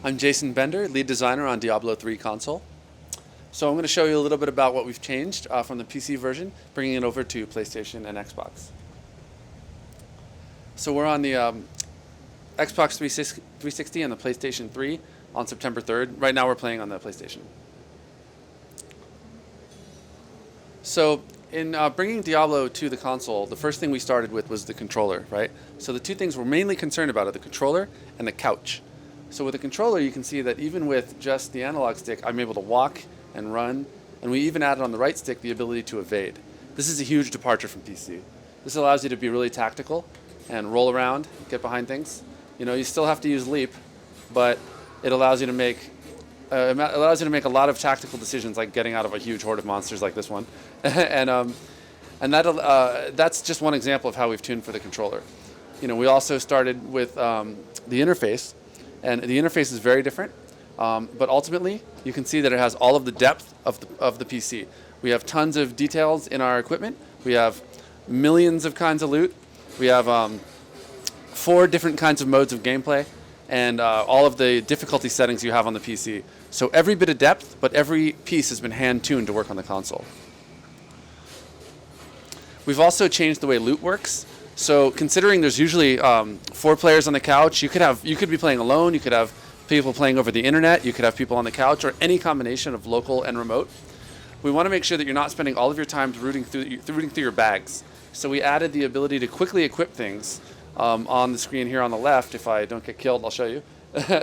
I'm Jason Bender, lead designer on Diablo 3 console. So I'm going to show you a little bit about what we've changed from the PC version, bringing it over to PlayStation and Xbox. So we're on the Xbox 360 and the PlayStation 3 on September 3rd. Right now we're playing on the PlayStation. So in bringing Diablo to the console, the first thing we started with was the controller, right? So the two things we're mainly concerned about are the controller and the couch. So with the controller, you can see that even with just the analog stick, I'm able to walk and run, and we even added on the right stick the ability to evade. This is a huge departure from PC. This allows you to be really tactical and roll around, get behind things. You know, you still have to use leap, but it allows you to make a lot of tactical decisions, like getting out of a huge horde of monsters like this one, and that's just one example of how we've tuned for the controller. You know, we also started with the interface, and the interface is very different. But ultimately, you can see that it has all of the depth of the PC. We have tons of details in our equipment. We have millions of kinds of loot. We have 4 different kinds of modes of gameplay, and all of the difficulty settings you have on the PC. So every bit of depth, but every piece has been hand-tuned to work on the console. We've also changed the way loot works. So considering there's usually 4 players on the couch, you could be playing alone, you could have people playing over the internet, you could have people on the couch, or any combination of local and remote. We want to make sure that you're not spending all of your time rooting through your bags. So we added the ability to quickly equip things on the screen here on the left. If I don't get killed, I'll show you.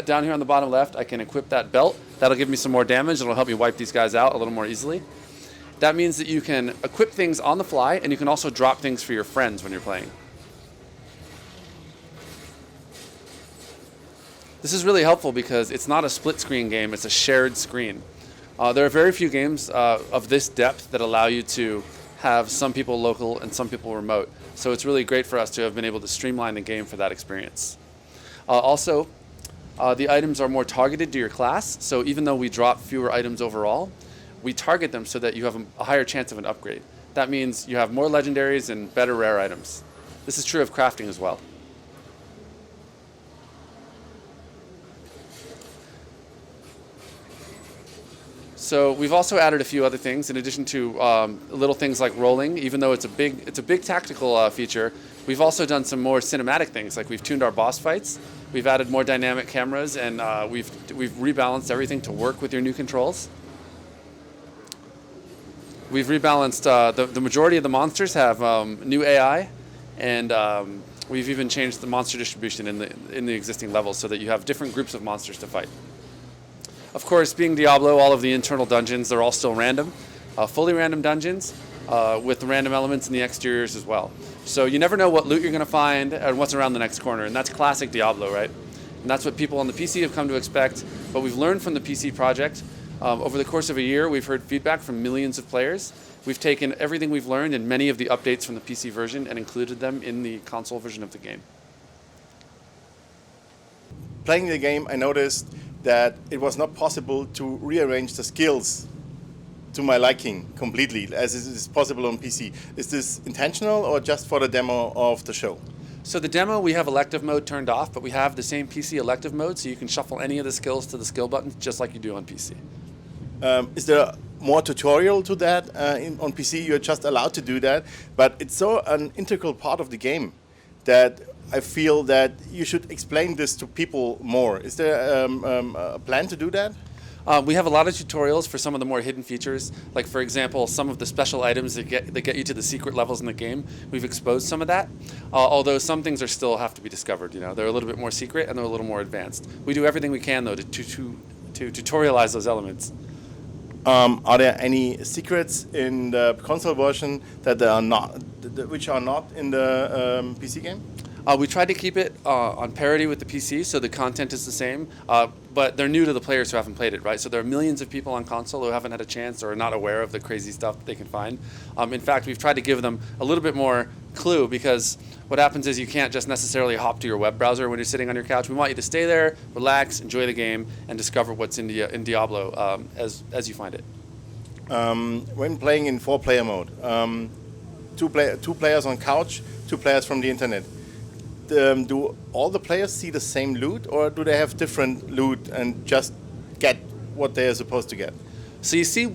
Down here on the bottom left, I can equip that belt. That'll give me some more damage. It'll help me wipe these guys out a little more easily. That means that you can equip things on the fly, and you can also drop things for your friends when you're playing. This is really helpful because it's not a split screen game, it's a shared screen. There are very few games of this depth that allow you to have some people local and some people remote. So it's really great for us to have been able to streamline the game for that experience. Also, the items are more targeted to your class, so even though we drop fewer items overall, we target them so that you have a higher chance of an upgrade. That means you have more legendaries and better rare items. This is true of crafting as well. So we've also added a few other things in addition to little things like rolling. Even though it's a big tactical feature, we've also done some more cinematic things. Like we've tuned our boss fights, we've added more dynamic cameras, and we've rebalanced everything to work with your new controls. We've rebalanced the majority of the monsters have new AI, and we've even changed the monster distribution in the existing levels so that you have different groups of monsters to fight. Of course, being Diablo, all of the internal dungeons, they're all still random, fully random dungeons with random elements in the exteriors as well. So you never know what loot you're going to find and what's around the next corner, and that's classic Diablo, right? And that's what people on the PC have come to expect, but we've learned from the PC project. Over the course of a year, we've heard feedback from millions of players. We've taken everything we've learned and many of the updates from the PC version and included them in the console version of the game. Playing the game, I noticed that it was not possible to rearrange the skills to my liking completely, as it is possible on PC. Is this intentional or just for the demo of the show? So the demo, we have elective mode turned off, but we have the same PC elective mode, so you can shuffle any of the skills to the skill buttons just like you do on PC. Is there more tutorial to that? On PC, you're just allowed to do that, but it's so an integral part of the game that I feel that you should explain this to people more. Is there a plan to do that? We have a lot of tutorials for some of the more hidden features, like for example, some of the special items that get you to the secret levels in the game. We've exposed some of that, although some things still have to be discovered. You know, they're a little bit more secret and they're a little more advanced. We do everything we can though to tutorialize those elements. Are there any secrets in the console version that are not, which are not in the PC game? We tried to keep it on parity with the PC, so the content is the same, but they're new to the players who haven't played it, right? So there are millions of people on console who haven't had a chance or are not aware of the crazy stuff that they can find. In fact, we've tried to give them a little bit more clue, because what happens is you can't just necessarily hop to your web browser when you're sitting on your couch. We want you to stay there, relax, enjoy the game, and discover what's in Diablo as you find it. When playing in 4-player mode, two players on couch, 2 players from the internet, do all the players see the same loot, or do they have different loot and just get what they are supposed to get? So you see